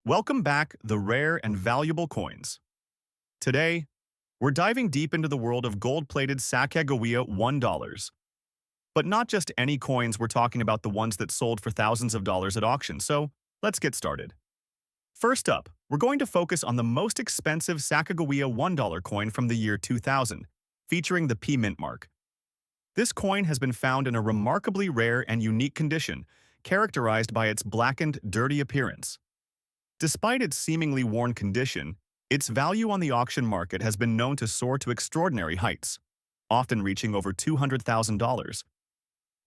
Welcome back, the rare and valuable coins. Today, we're diving deep into the world of gold-plated Sacagawea $1. But not just any coins, we're talking about the ones that sold for thousands of dollars at auction, so let's get started. First up, we're going to focus on the most expensive Sacagawea $1 coin from the year 2000, featuring the P mint mark. This coin has been found in a remarkably rare and unique condition, characterized by its blackened, dirty appearance. Despite its seemingly worn condition, its value on the auction market has been known to soar to extraordinary heights, often reaching over $200,000.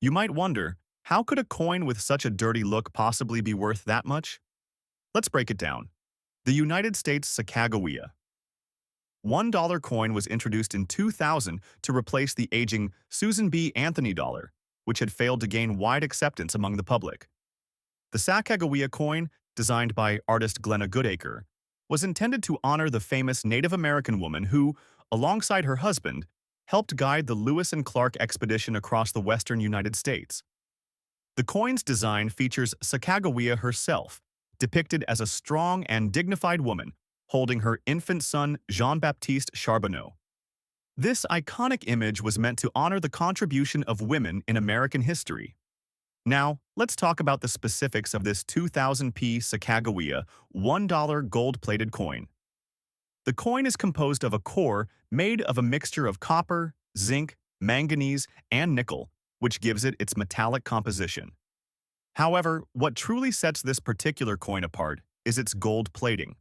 You might wonder, how could a coin with such a dirty look possibly be worth that much? Let's break it down. The United States Sacagawea $1 coin was introduced in 2000 to replace the aging Susan B. Anthony dollar, which had failed to gain wide acceptance among the public. The Sacagawea coin, designed by artist Glenna Goodacre, was intended to honor the famous Native American woman who, alongside her husband, helped guide the Lewis and Clark expedition across the western United States. The coin's design features Sacagawea herself, depicted as a strong and dignified woman holding her infant son Jean-Baptiste Charbonneau. This iconic image was meant to honor the contribution of women in American history. Now, let's talk about the specifics of this 2000p Sacagawea $1 gold-plated coin. The coin is composed of a core made of a mixture of copper, zinc, manganese, and nickel, which gives it its metallic composition. However, what truly sets this particular coin apart is its gold plating.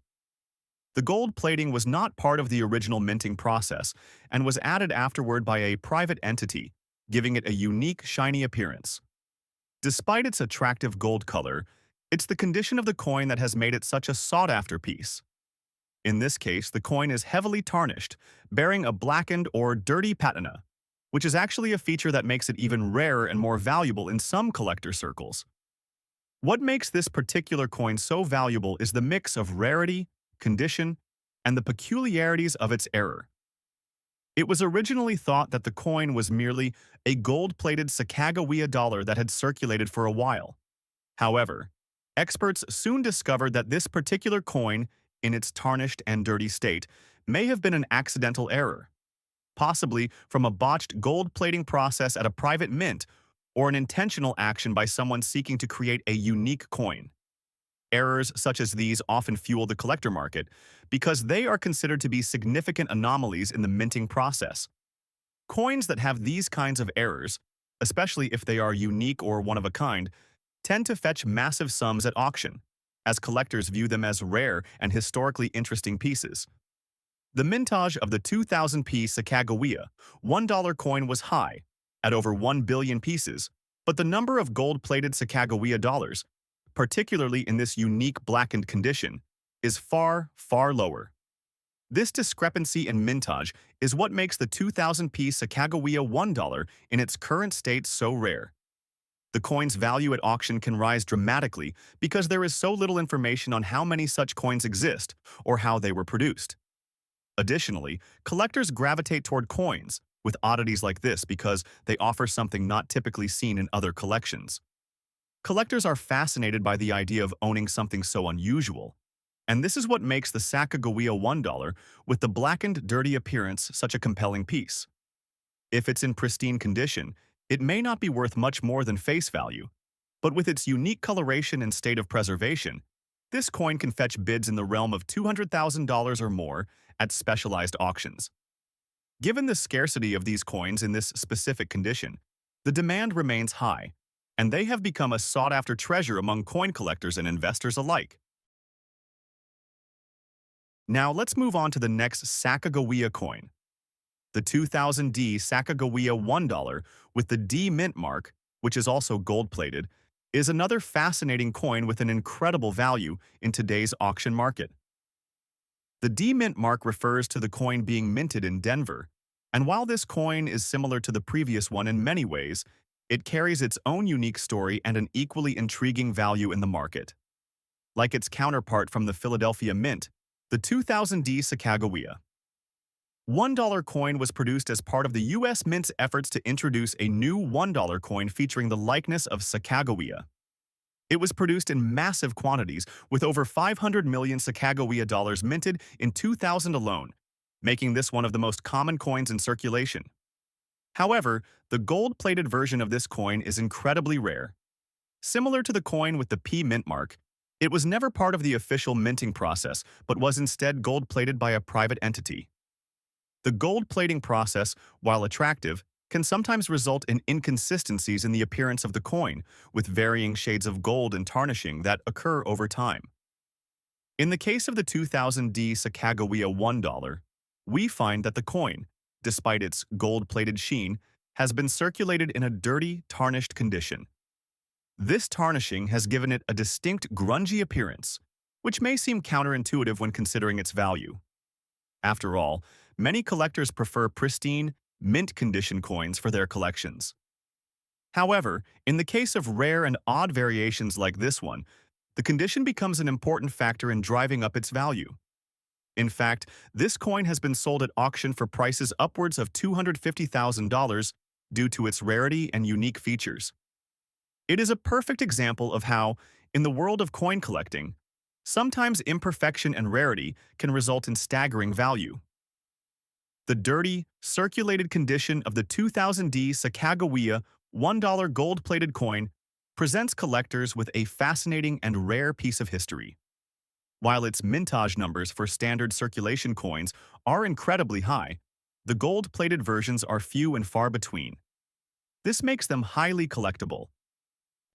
The gold plating was not part of the original minting process and was added afterward by a private entity, giving it a unique, shiny appearance. Despite its attractive gold color, it's the condition of the coin that has made it such a sought-after piece. In this case, the coin is heavily tarnished, bearing a blackened or dirty patina, which is actually a feature that makes it even rarer and more valuable in some collector circles. What makes this particular coin so valuable is the mix of rarity, condition, and the peculiarities of its error. It was originally thought that the coin was merely a gold-plated Sacagawea dollar that had circulated for a while. However, experts soon discovered that this particular coin, in its tarnished and dirty state, may have been an accidental error, possibly from a botched gold plating process at a private mint or an intentional action by someone seeking to create a unique coin. Errors such as these often fuel the collector market because they are considered to be significant anomalies in the minting process. Coins that have these kinds of errors, especially if they are unique or one of a kind, tend to fetch massive sums at auction, as collectors view them as rare and historically interesting pieces. The mintage of the 2000p Sacagawea $1 coin was high, at over 1 billion pieces, but the number of gold-plated Sacagawea dollars, particularly in this unique blackened condition, is far, far lower. This discrepancy in mintage is what makes the 2000p Sacagawea $1 in its current state so rare. The coin's value at auction can rise dramatically because there is so little information on how many such coins exist or how they were produced. Additionally, collectors gravitate toward coins with oddities like this because they offer something not typically seen in other collections. Collectors are fascinated by the idea of owning something so unusual, and this is what makes the Sacagawea $1 with the blackened, dirty appearance such a compelling piece. If it's in pristine condition, it may not be worth much more than face value, but with its unique coloration and state of preservation, this coin can fetch bids in the realm of $200,000 or more at specialized auctions. Given the scarcity of these coins in this specific condition, the demand remains high, and they have become a sought-after treasure among coin collectors and investors alike. Now let's move on to the next Sacagawea coin. The 2000D Sacagawea $1 with the D mint mark, which is also gold-plated, is another fascinating coin with an incredible value in today's auction market. The D mint mark refers to the coin being minted in Denver, and while this coin is similar to the previous one in many ways, it carries its own unique story and an equally intriguing value in the market. Like its counterpart from the Philadelphia Mint, the 2000D Sacagawea $1 coin was produced as part of the U.S. Mint's efforts to introduce a new $1 coin featuring the likeness of Sacagawea. It was produced in massive quantities, with over 500 million Sacagawea dollars minted in 2000 alone, making this one of the most common coins in circulation. However, the gold-plated version of this coin is incredibly rare. Similar to the coin with the P mint mark, it was never part of the official minting process, but was instead gold-plated by a private entity. The gold-plating process, while attractive, can sometimes result in inconsistencies in the appearance of the coin, with varying shades of gold and tarnishing that occur over time. In the case of the 2000D Sacagawea $1, we find that the coin, despite its gold-plated sheen, has been circulated in a dirty, tarnished condition. This tarnishing has given it a distinct grungy appearance, which may seem counterintuitive when considering its value. After all, many collectors prefer pristine, mint-condition coins for their collections. However, in the case of rare and odd variations like this one, the condition becomes an important factor in driving up its value. In fact, this coin has been sold at auction for prices upwards of $250,000 due to its rarity and unique features. It is a perfect example of how, in the world of coin collecting, sometimes imperfection and rarity can result in staggering value. The dirty, circulated condition of the 2000D Sacagawea $1 gold-plated coin presents collectors with a fascinating and rare piece of history. While its mintage numbers for standard circulation coins are incredibly high, the gold-plated versions are few and far between. This makes them highly collectible.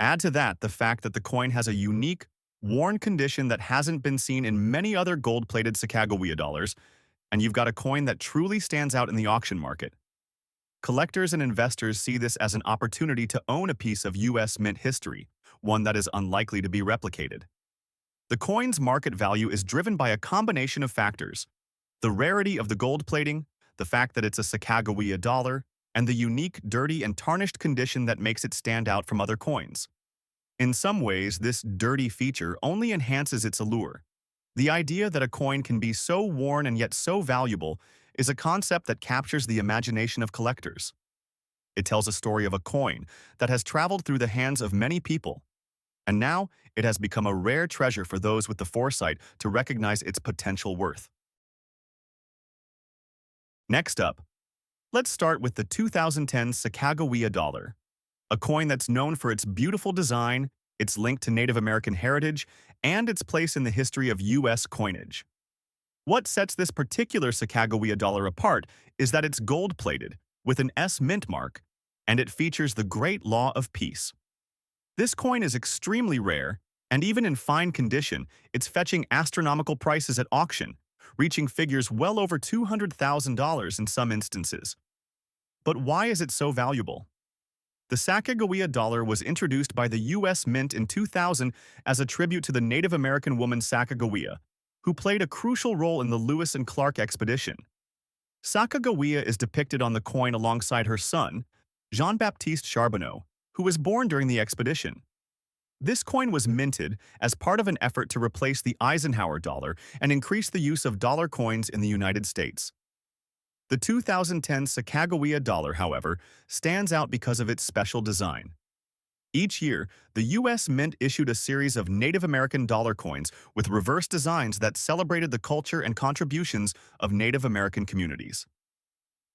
Add to that the fact that the coin has a unique, worn condition that hasn't been seen in many other gold-plated Sacagawea dollars, and you've got a coin that truly stands out in the auction market. Collectors and investors see this as an opportunity to own a piece of U.S. mint history, one that is unlikely to be replicated. The coin's market value is driven by a combination of factors: the rarity of the gold plating, the fact that it's a Sacagawea dollar, and the unique, dirty, and tarnished condition that makes it stand out from other coins. In some ways, this dirty feature only enhances its allure. The idea that a coin can be so worn and yet so valuable is a concept that captures the imagination of collectors. It tells a story of a coin that has traveled through the hands of many people, and now it has become a rare treasure for those with the foresight to recognize its potential worth. Next up, let's start with the 2010 Sacagawea dollar, a coin that's known for its beautiful design, its link to Native American heritage, and its place in the history of U.S. coinage. What sets this particular Sacagawea dollar apart is that it's gold-plated, with an S mint mark, and it features the Great Law of Peace. This coin is extremely rare, and even in fine condition, it's fetching astronomical prices at auction, reaching figures well over $200,000 in some instances. But why is it so valuable? The Sacagawea dollar was introduced by the U.S. Mint in 2000 as a tribute to the Native American woman Sacagawea, who played a crucial role in the Lewis and Clark expedition. Sacagawea is depicted on the coin alongside her son, Jean-Baptiste Charbonneau, who was born during the expedition. This coin was minted as part of an effort to replace the Eisenhower dollar and increase the use of dollar coins in the United States. The 2010 Sacagawea dollar, however, stands out because of its special design. Each year, the U.S. Mint issued a series of Native American dollar coins with reverse designs that celebrated the culture and contributions of Native American communities.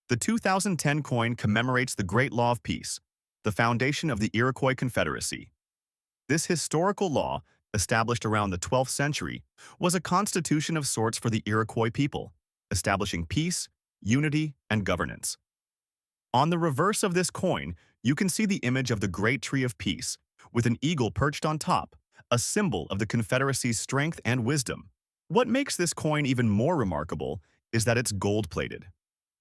The 2010 coin commemorates the Great Law of Peace, the foundation of the Iroquois Confederacy. This historical law, established around the 12th century, was a constitution of sorts for the Iroquois people, establishing peace, unity, and governance. On the reverse of this coin, you can see the image of the Great Tree of Peace, with an eagle perched on top, a symbol of the Confederacy's strength and wisdom. What makes this coin even more remarkable is that it's gold-plated.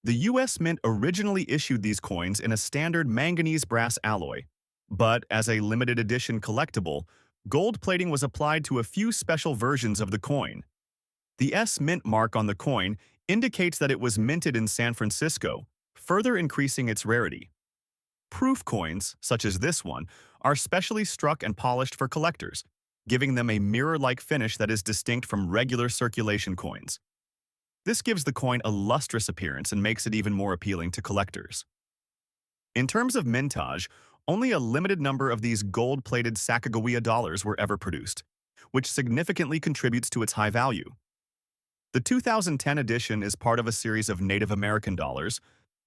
The U.S. Mint originally issued these coins in a standard manganese brass alloy, but as a limited edition collectible, gold plating was applied to a few special versions of the coin. The S Mint mark on the coin indicates that it was minted in San Francisco, further increasing its rarity. Proof coins, such as this one, are specially struck and polished for collectors, giving them a mirror-like finish that is distinct from regular circulation coins. This gives the coin a lustrous appearance and makes it even more appealing to collectors. In terms of mintage, Only a limited number of these gold-plated Sacagawea dollars were ever produced, which significantly contributes to its high value. The 2010 edition is part of a series of Native American dollars,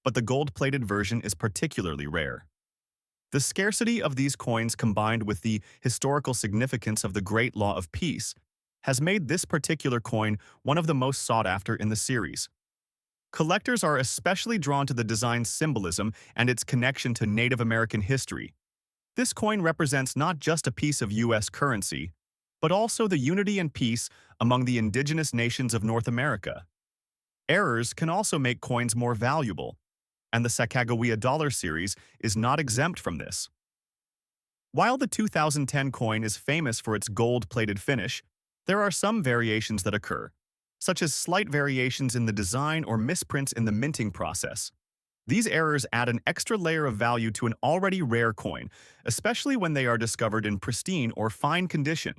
but the gold-plated version is particularly rare. The scarcity of these coins combined with the historical significance of the Great Law of Peace has made this particular coin one of the most sought after in the series. Collectors are especially drawn to the design's symbolism and its connection to Native American history. This coin represents not just a piece of U.S. currency, but also the unity and peace among the indigenous nations of North America. Errors can also make coins more valuable, and the Sacagawea dollar series is not exempt from this. While the 2010 coin is famous for its gold-plated finish, there are some variations that occur, such as slight variations in the design or misprints in the minting process. These errors add an extra layer of value to an already rare coin, especially when they are discovered in pristine or fine condition.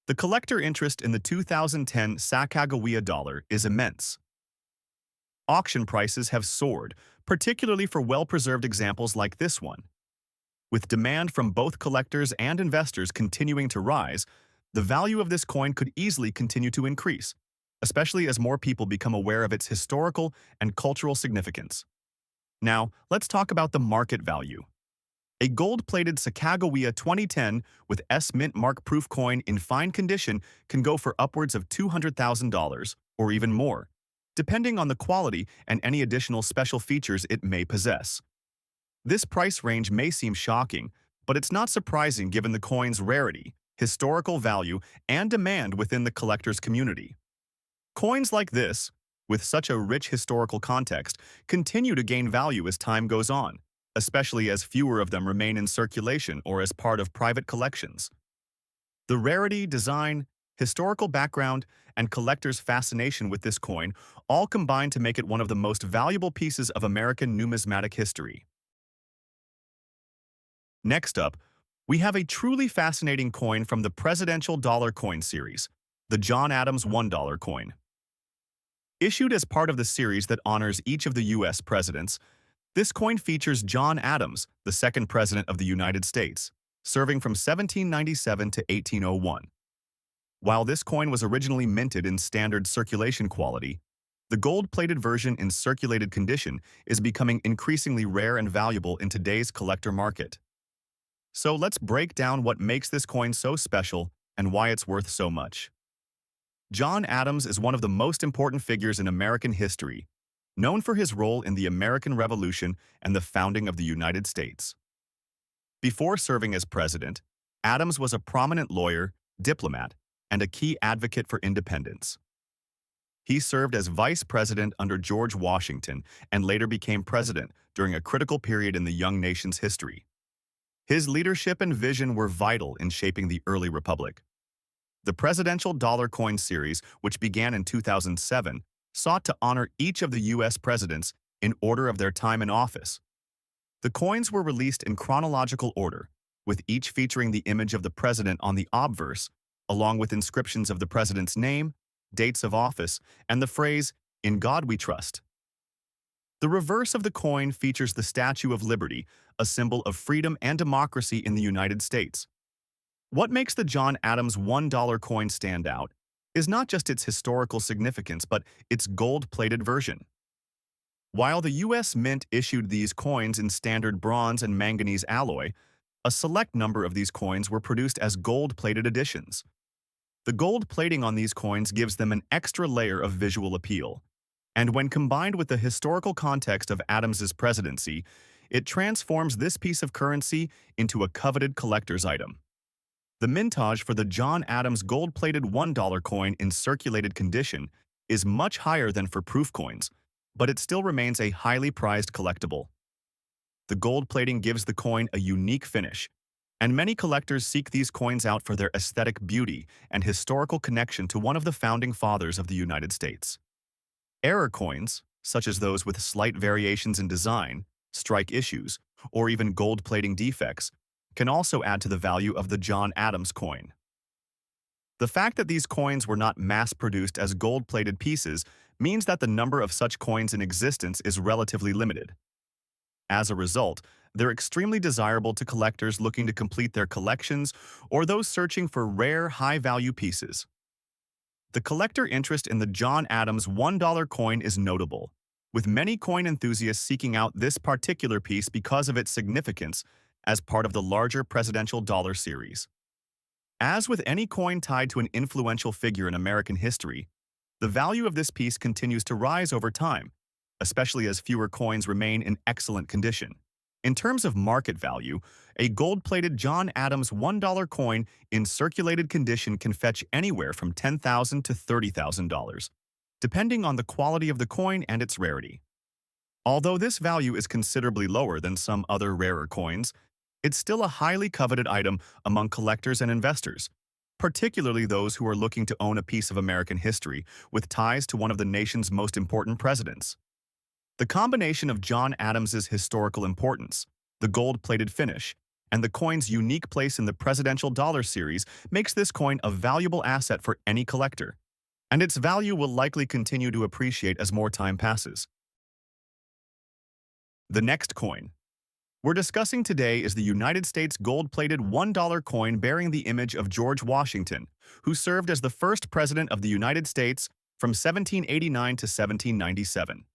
The collector interest in the 2010 Sacagawea dollar is immense. Auction prices have soared, particularly for well-preserved examples like this one. With demand from both collectors and investors continuing to rise, the value of this coin could easily continue to increase, especially as more people become aware of its historical and cultural significance. Now, let's talk about the market value. A gold-plated Sacagawea 2010 with S-Mint Mark proof coin in fine condition can go for upwards of $200,000 or even more, depending on the quality and any additional special features it may possess. This price range may seem shocking, but it's not surprising given the coin's rarity, historical value, and demand within the collector's community. Coins like this, with such a rich historical context, continue to gain value as time goes on, especially as fewer of them remain in circulation or as part of private collections. The rarity, design, historical background, and collectors' fascination with this coin all combine to make it one of the most valuable pieces of American numismatic history. Next up, we have a truly fascinating coin from the Presidential Dollar Coin series, the John Adams $1 coin. Issued as part of the series that honors each of the U.S. presidents, this coin features John Adams, the second president of the United States, serving from 1797 to 1801. While this coin was originally minted in standard circulation quality, the gold-plated version in circulated condition is becoming increasingly rare and valuable in today's collector market. So let's break down what makes this coin so special and why it's worth so much. John Adams is one of the most important figures in American history, known for his role in the American Revolution and the founding of the United States. Before serving as president, Adams was a prominent lawyer, diplomat, and a key advocate for independence. He served as vice president under George Washington and later became president during a critical period in the young nation's history. His leadership and vision were vital in shaping the early republic. The Presidential Dollar Coin series, which began in 2007, sought to honor each of the U.S. presidents in order of their time in office. The coins were released in chronological order, with each featuring the image of the president on the obverse, along with inscriptions of the president's name, dates of office, and the phrase, "In God We Trust." The reverse of the coin features the Statue of Liberty, a symbol of freedom and democracy in the United States. What makes the John Adams $1 coin stand out is not just its historical significance, but its gold-plated version. While the U.S. Mint issued these coins in standard bronze and manganese alloy, a select number of these coins were produced as gold-plated editions. The gold plating on these coins gives them an extra layer of visual appeal, and when combined with the historical context of Adams's presidency, it transforms this piece of currency into a coveted collector's item. The mintage for the John Adams gold-plated $1 coin in circulated condition is much higher than for proof coins, but it still remains a highly prized collectible. The gold plating gives the coin a unique finish, and many collectors seek these coins out for their aesthetic beauty and historical connection to one of the founding fathers of the United States. Error coins, such as those with slight variations in design, strike issues, or even gold plating defects, can also add to the value of the John Adams coin. The fact that these coins were not mass-produced as gold-plated pieces means that the number of such coins in existence is relatively limited. As a result, They're extremely desirable to collectors looking to complete their collections or those searching for rare, high-value pieces. The collector interest in the John Adams $1 coin is notable, with many coin enthusiasts seeking out this particular piece because of its significance as part of the larger presidential dollar series. As with any coin tied to an influential figure in American history, the value of this piece continues to rise over time, especially as fewer coins remain in excellent condition. In terms of market value, a gold-plated John Adams $1 coin in circulated condition can fetch anywhere from $10,000 to $30,000, depending on the quality of the coin and its rarity. Although this value is considerably lower than some other rarer coins, it's still a highly coveted item among collectors and investors, particularly those who are looking to own a piece of American history with ties to one of the nation's most important presidents. The combination of John Adams's historical importance, the gold-plated finish, and the coin's unique place in the presidential dollar series makes this coin a valuable asset for any collector, and its value will likely continue to appreciate as more time passes. The next coin we're discussing today is the United States gold-plated $1 coin bearing the image of George Washington, who served as the first president of the United States from 1789 to 1797.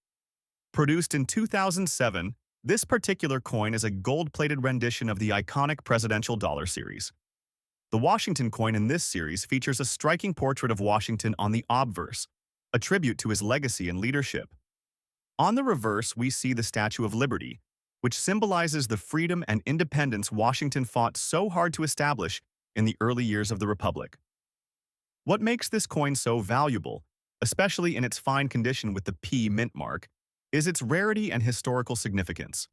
Produced in 2007, this particular coin is a gold-plated rendition of the iconic presidential dollar series. The Washington coin in this series features a striking portrait of Washington on the obverse, a tribute to his legacy and leadership. On the reverse, we see the Statue of Liberty, which symbolizes the freedom and independence Washington fought so hard to establish in the early years of the Republic. What makes this coin so valuable, especially in its fine condition with the P mint mark, is its rarity and historical significance.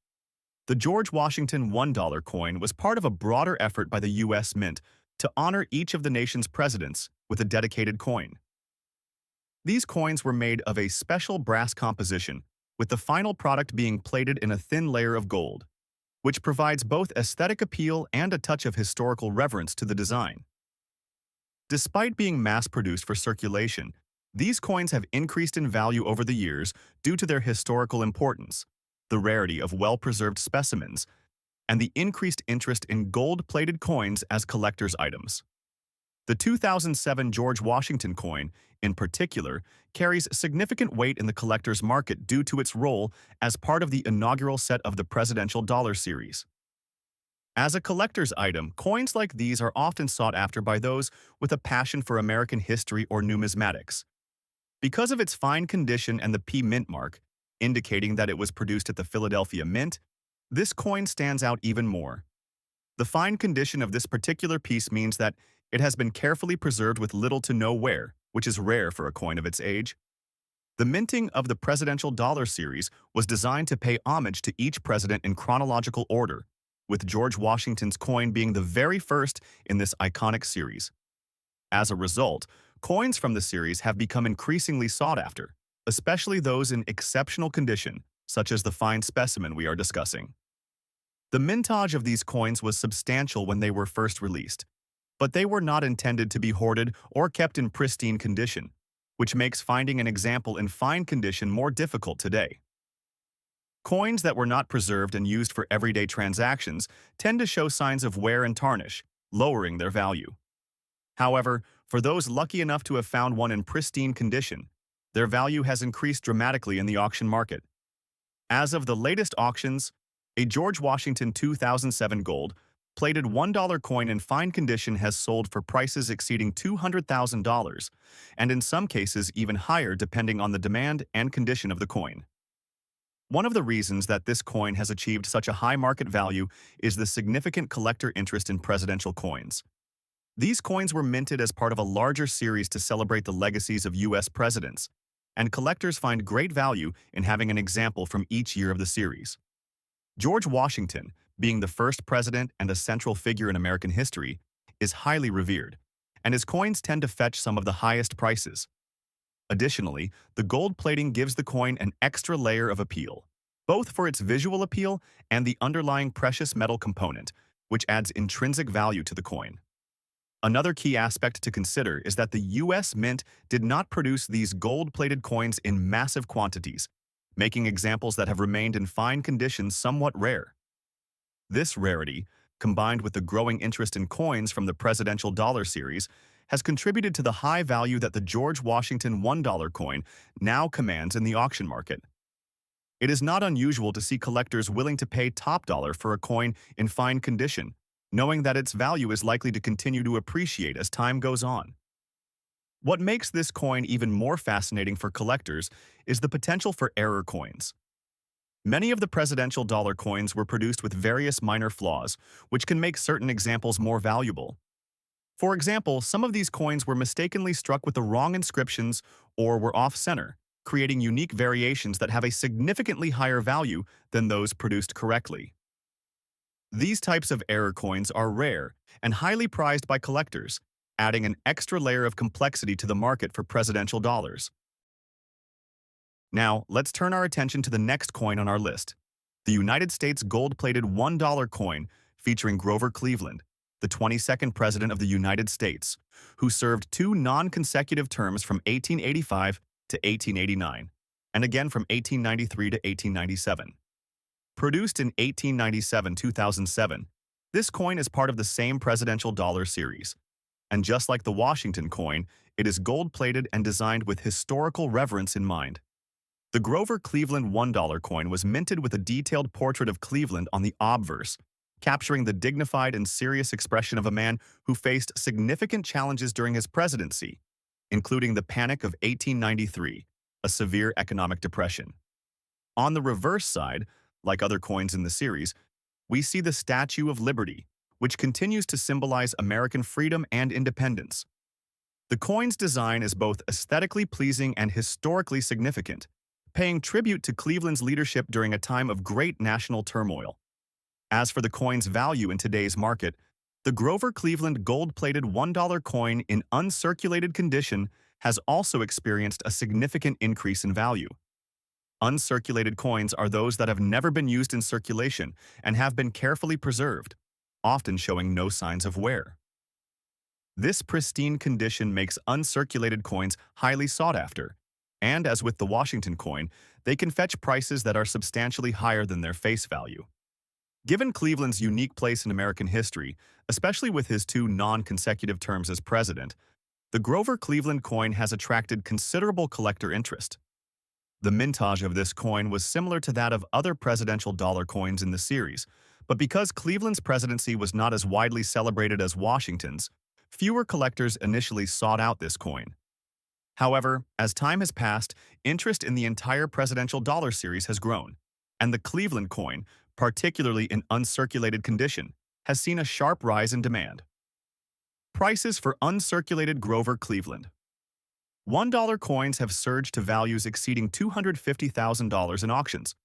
The George Washington $1 coin was part of a broader effort by the U.S. Mint to honor each of the nation's presidents with a dedicated coin. These coins were made of a special brass composition, with the final product being plated in a thin layer of gold, which provides both aesthetic appeal and a touch of historical reverence to the design. Despite being mass-produced for circulation, these coins have increased in value over the years due to their historical importance, the rarity of well-preserved specimens, and the increased interest in gold-plated coins as collector's items. The 2007 George Washington coin, in particular, carries significant weight in the collector's market due to its role as part of the inaugural set of the presidential dollar series. As a collector's item, coins like these are often sought after by those with a passion for American history or numismatics. Because of its fine condition and the P mint mark, indicating that it was produced at the Philadelphia Mint, this coin stands out even more. The fine condition of this particular piece means that it has been carefully preserved with little to no wear, which is rare for a coin of its age. The minting of the presidential dollar series was designed to pay homage to each president in chronological order, with George Washington's coin being the very first in this iconic series. As a result, coins from the series have become increasingly sought after, especially those in exceptional condition, such as the fine specimen we are discussing. The mintage of these coins was substantial when they were first released, but they were not intended to be hoarded or kept in pristine condition, which makes finding an example in fine condition more difficult today. Coins that were not preserved and used for everyday transactions tend to show signs of wear and tarnish, lowering their value. However, for those lucky enough to have found one in pristine condition, their value has increased dramatically in the auction market. As of the latest auctions, a George Washington 2007 gold-plated $1 coin in fine condition has sold for prices exceeding $200,000, and in some cases even higher depending on the demand and condition of the coin. One of the reasons that this coin has achieved such a high market value is the significant collector interest in presidential coins. These coins were minted as part of a larger series to celebrate the legacies of U.S. presidents, and collectors find great value in having an example from each year of the series. George Washington, being the first president and a central figure in American history, is highly revered, and his coins tend to fetch some of the highest prices. Additionally, the gold plating gives the coin an extra layer of appeal, both for its visual appeal and the underlying precious metal component, which adds intrinsic value to the coin. Another key aspect to consider is that the U.S. Mint did not produce these gold-plated coins in massive quantities, making examples that have remained in fine condition somewhat rare. This rarity, combined with the growing interest in coins from the presidential dollar series, has contributed to the high value that the George Washington $1 coin now commands in the auction market. It is not unusual to see collectors willing to pay top dollar for a coin in fine condition, knowing that its value is likely to continue to appreciate as time goes on. What makes this coin even more fascinating for collectors is the potential for error coins. Many of the presidential dollar coins were produced with various minor flaws, which can make certain examples more valuable. For example, some of these coins were mistakenly struck with the wrong inscriptions or were off-center, creating unique variations that have a significantly higher value than those produced correctly. These types of error coins are rare and highly prized by collectors, adding an extra layer of complexity to the market for presidential dollars. Now, let's turn our attention to the next coin on our list, the United States gold-plated $1 coin featuring Grover Cleveland, the 22nd President of the United States, who served two non-consecutive terms from 1885 to 1889, and again from 1893 to 1897. Produced in 1897-2007, this coin is part of the same presidential dollar series. And just like the Washington coin, it is gold-plated and designed with historical reverence in mind. The Grover Cleveland $1 coin was minted with a detailed portrait of Cleveland on the obverse, capturing the dignified and serious expression of a man who faced significant challenges during his presidency, including the Panic of 1893, a severe economic depression. On the reverse side, like other coins in the series, we see the Statue of Liberty, which continues to symbolize American freedom and independence. The coin's design is both aesthetically pleasing and historically significant, paying tribute to Cleveland's leadership during a time of great national turmoil. As for the coin's value in today's market, the Grover Cleveland gold-plated $1 coin in uncirculated condition has also experienced a significant increase in value. Uncirculated coins are those that have never been used in circulation and have been carefully preserved, often showing no signs of wear. This pristine condition makes uncirculated coins highly sought after, and as with the Washington coin, they can fetch prices that are substantially higher than their face value. Given Cleveland's unique place in American history, especially with his two non-consecutive terms as president, the Grover Cleveland coin has attracted considerable collector interest. The mintage of this coin was similar to that of other presidential dollar coins in the series, but because Cleveland's presidency was not as widely celebrated as Washington's, fewer collectors initially sought out this coin. However, as time has passed, interest in the entire presidential dollar series has grown, and the Cleveland coin, particularly in uncirculated condition, has seen a sharp rise in demand. Prices for uncirculated Grover Cleveland. $1 coins have surged to values exceeding $250,000 in auctions,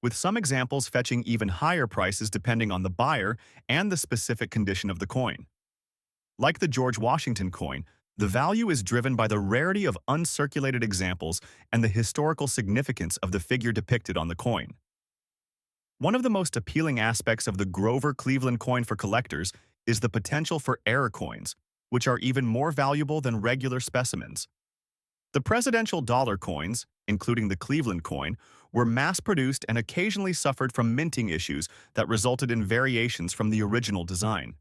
with some examples fetching even higher prices depending on the buyer and the specific condition of the coin. Like the George Washington coin, the value is driven by the rarity of uncirculated examples and the historical significance of the figure depicted on the coin. One of the most appealing aspects of the Grover Cleveland coin for collectors is the potential for error coins, which are even more valuable than regular specimens. The presidential dollar coins, including the Cleveland coin, were mass-produced and occasionally suffered from minting issues that resulted in variations from the original design.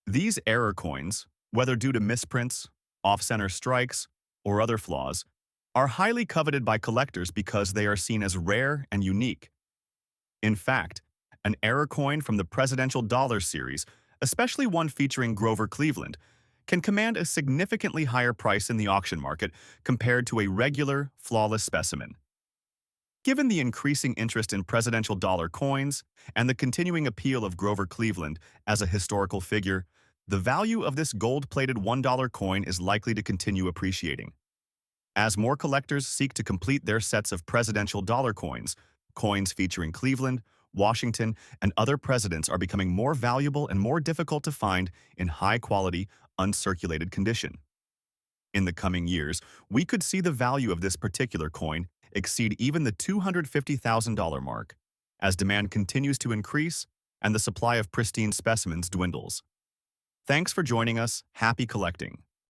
These error coins, whether due to misprints, off-center strikes, or other flaws, are highly coveted by collectors because they are seen as rare and unique. In fact, an error coin from the presidential dollar series, especially one featuring Grover Cleveland, can command a significantly higher price in the auction market compared to a regular, flawless specimen. Given the increasing interest in presidential dollar coins and the continuing appeal of Grover Cleveland as a historical figure, the value of this gold-plated $1 coin is likely to continue appreciating. As more collectors seek to complete their sets of presidential dollar coins, coins featuring Cleveland, Washington, and other presidents are becoming more valuable and more difficult to find in high-quality, uncirculated condition. In the coming years, we could see the value of this particular coin exceed even the $250,000 mark, as demand continues to increase and the supply of pristine specimens dwindles. Thanks for joining us. Happy collecting!